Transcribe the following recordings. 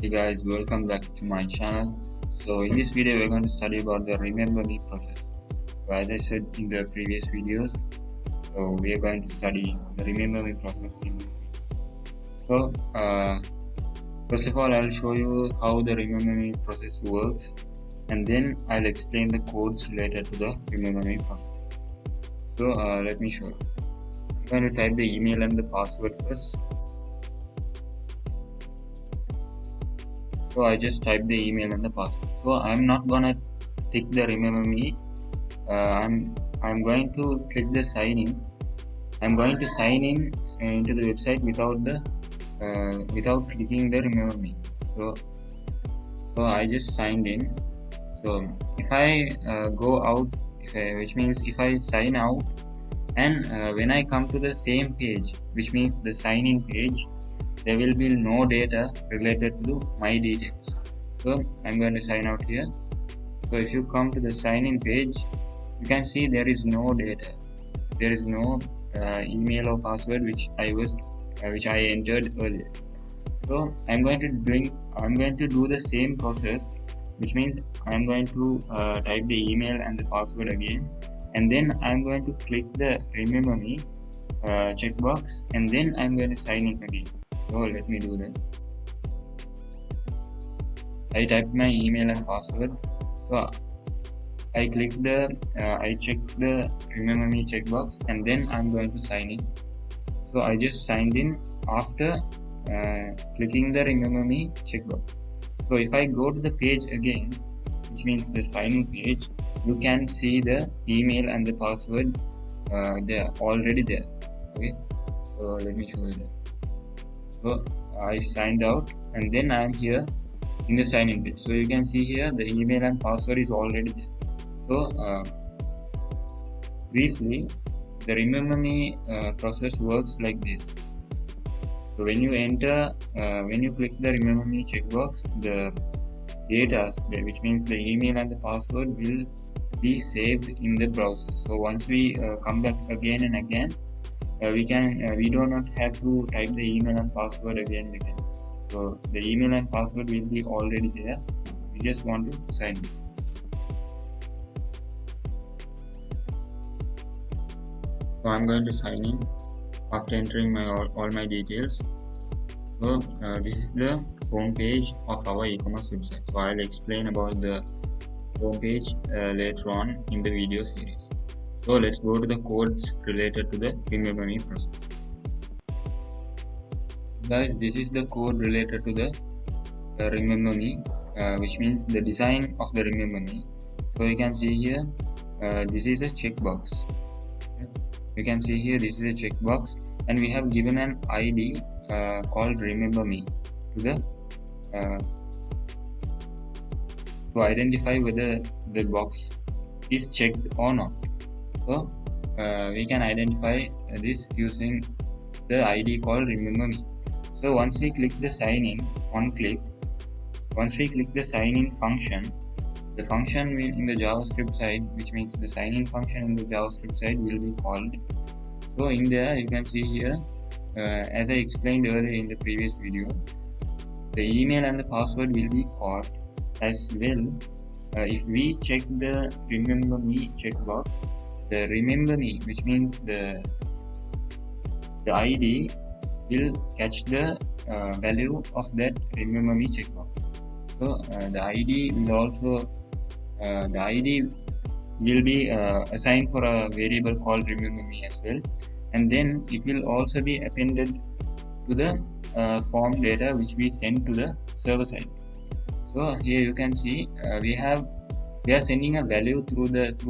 Hey guys, welcome back to my channel. So in this video we're going to study about the remember me process. So as I said in the previous videos, so we are going to study the remember me process in this video. So first of all, I'll show you how the remember me process works, and then I'll explain the codes related to the remember me process. So let me show you. I'm going to type the email and the password first. So I just typed the email and the password. So I'm not gonna tick the remember me. I'm going to click the sign in. I'm going to sign in into the website without clicking the remember me. So I just signed in. So if I go out, which means if I sign out, and when I come to the same page, which means the sign in page, there will be no data related to my details. So I'm going to sign out here. So if you come to the sign in page, you can see there is no data. There is no email or password which I entered earlier. So I'm going to do the same process, which means I'm going to type the email and the password again, and then I'm going to click the remember me checkbox, and then I'm going to sign in again. So let me do that. I typed my email and password. So I check the remember me checkbox, and then I'm going to sign in. So I just signed in after clicking the remember me checkbox. So if I go to the page again, which means the sign in page, you can see the email and the password they're already there. Okay, so let me show you that. So I signed out, and then I'm here in the sign in page. So you can see here the email and password is already there. So briefly, the remember me process works like this. So when you click the remember me checkbox, the data, which means the email and the password, will be saved in the browser. So once we come back again and again, we do not have to type the email and password again and again. So the email and password will be already there. We just want to sign in. So I'm going to sign in after entering all my details. So this is the home page of our e-commerce website. So I'll explain about the home page later on in the video series. So let's go to the codes related to the remember me process. Guys, this is the code related to the remember me, which means the design of the remember me. So you can see here, this is a checkbox. You can see here this is a checkbox, and we have given an ID called remember me to identify whether the box is checked or not. So we can identify this using the ID called remember me. So once we click the sign in, once we click the sign in function, the function in the JavaScript side, which means the sign in function in the JavaScript side, will be called. So in there you can see here, as I explained earlier in the previous video, the email and the password will be caught as well. If we check the remember me checkbox, the remember me, which means the ID, will catch the value of that remember me checkbox. So the ID will be assigned for a variable called remember me as well, and then it will also be appended to the form data which we send to the server side. So here you can see we are sending a value through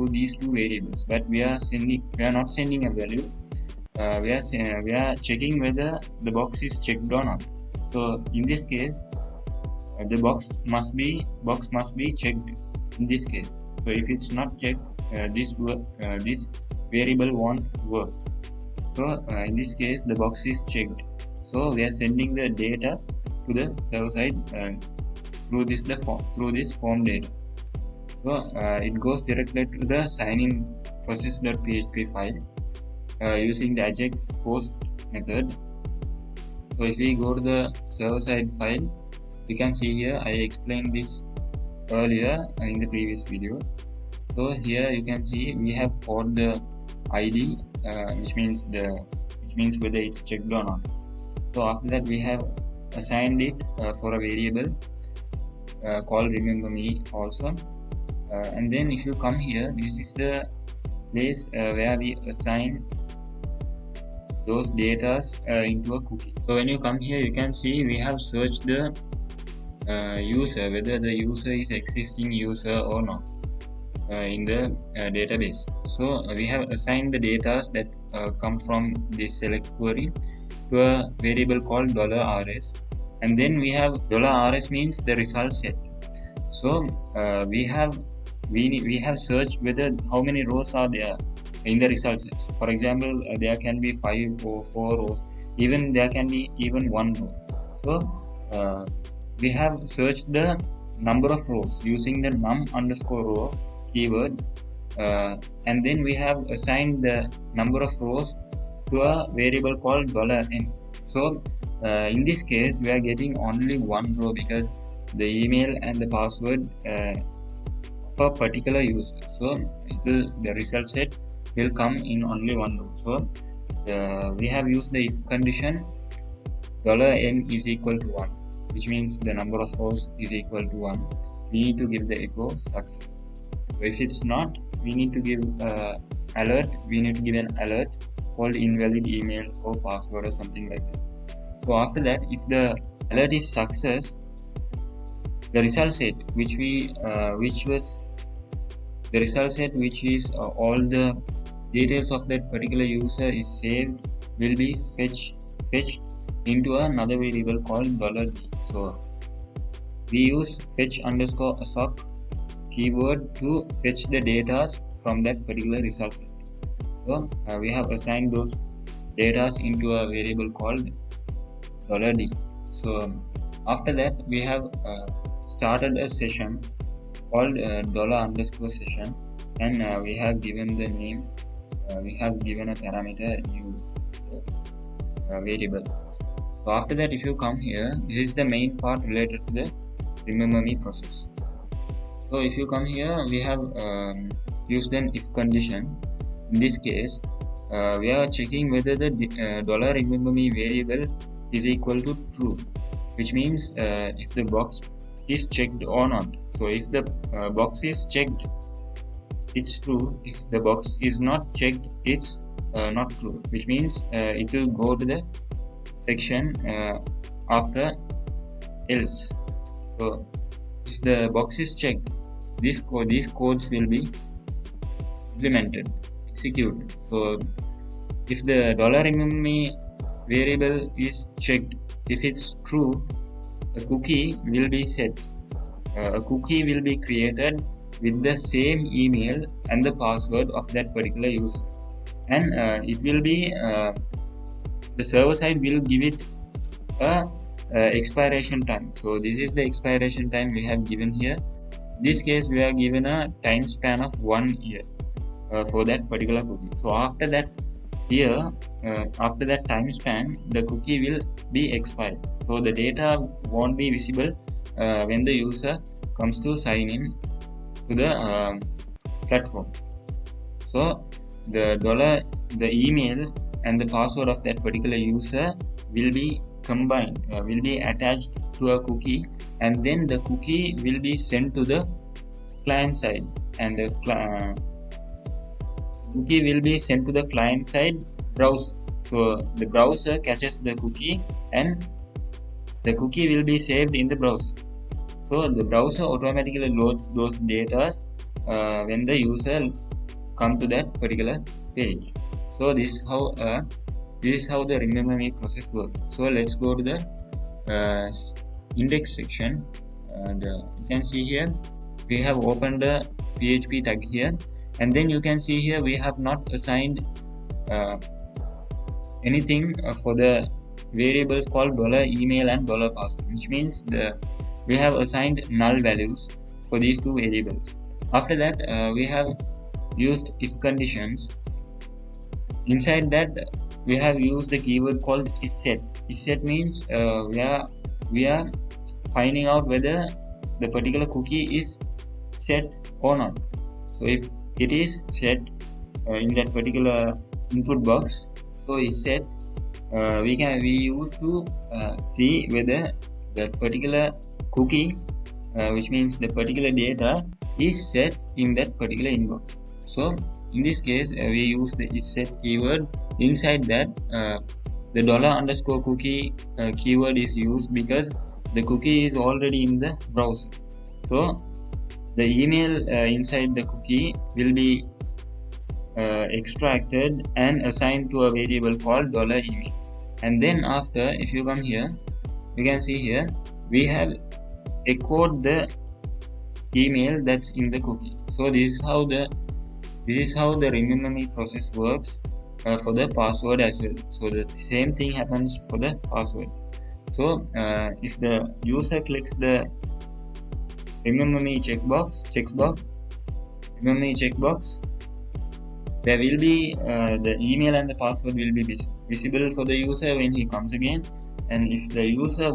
these two variables, but we are not sending a value. We are checking whether the box is checked or not. So in this case, the box must be checked in this case. So if it's not checked, this variable won't work. So in this case, the box is checked. So we are sending the data to the server side through this form data. So it goes directly to the sign-in process.php file using the AJAX post method. So if we go to the server side file, You can see here I explained this earlier in the previous video. So here you can see we have called the ID, which means whether it's checked or not. So after that we have assigned it for a variable called remember me also, and then if you come here, this is the place where we assign those data into a cookie. So when you come here, you can see we have searched the user, whether the user is existing user or not in the database. So we have assigned the data that come from this select query to a variable called $rs, and then we have $rs means the result set. So we have searched whether how many rows are there in the result set. For example, there can be 5 or 4 rows, even there can be even 1 row. So we have searched the number of rows using the num_row keyword, and then we have assigned the number of rows to a variable called $n. So in this case we are getting only 1 row because the email and the password for particular user. So the result set will come in only 1 row. So we have used the if condition $n is equal to 1, which means the number of rows is equal to 1. We need to give the echo success. So if it's not, we need to give alert. We need to give an alert called invalid email or password or something like that. So after that, if the alert is success, the result set which was the result set which is all the details of that particular user is saved will be fetched into another variable called $d. So we use fetch_assoc keyword to fetch the data from that particular result set. So we have assigned those data into a variable called $d. So after that we have started a session called $_session, and we have given the name, we have given a parameter new variable. So after that, if you come here, this is the main part related to the remember me process. So if you come here, we have used an if condition. In this case, we are checking whether the $remember me variable is equal to true, which means if the box is checked or not. So if the box is checked, it's true. If the box is not checked, it's not true, which means it will go to the section after else. So if the box is checked, these codes will be implemented, executed. So if the $remember me variable is checked, if it's true, a cookie will be set. A cookie will be created with the same email and the password of that particular user, and it will be the server side will give it a expiration time. So this is the expiration time we have given here. In this case, we are given a time span of 1 year for that particular cookie. So after that year, after that time span, the cookie will be expired. So the data won't be visible when the user comes to sign in to the platform. So the email and the password of that particular user will be combined, will be attached to a cookie, and then the cookie will be sent to the client side, and the cookie will be sent to the client side browser. So the browser catches the cookie and the cookie will be saved in the browser. So the browser automatically loads those data when the user come to that particular page. So this is how the remember me process works. So let's go to the index section, and you can see here we have opened the PHP tag here, and then you can see here we have not assigned anything for the variables called $email and $password, which means we have assigned null values for these two variables. After that, we have used if conditions. Inside that, we have used the keyword called isSet. isSet means we are finding out whether the particular cookie is set or not. So if it is set in that particular input box, so is set, we use to see whether that particular cookie, which means the particular data, is set in that particular inbox. So in this case, we use the is set keyword. Inside that, the $_cookie keyword is used because the cookie is already in the browser. So the email inside the cookie will be extracted and assigned to a variable called $email. And then after, if you come here, you can see here we have echoed the email that's in the cookie. So this is how the remember me process works for the password as well. So the same thing happens for the password. So if the user clicks the remember me checkbox, there will be the email and the password will be visible for the user when he comes again. And if the user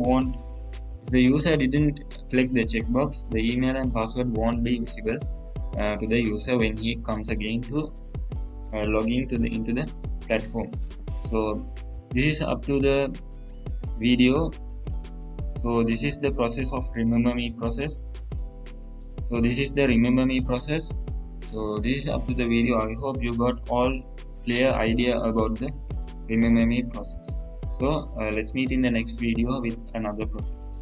didn't click the checkbox, the email and password won't be visible to the user when he comes again to log into the platform. So this is up to the video. So this is the process of remember me process. So this is the remember me process. So this is up to the video. I hope you got all clear idea about the remember me process. So let's meet in the next video with another process.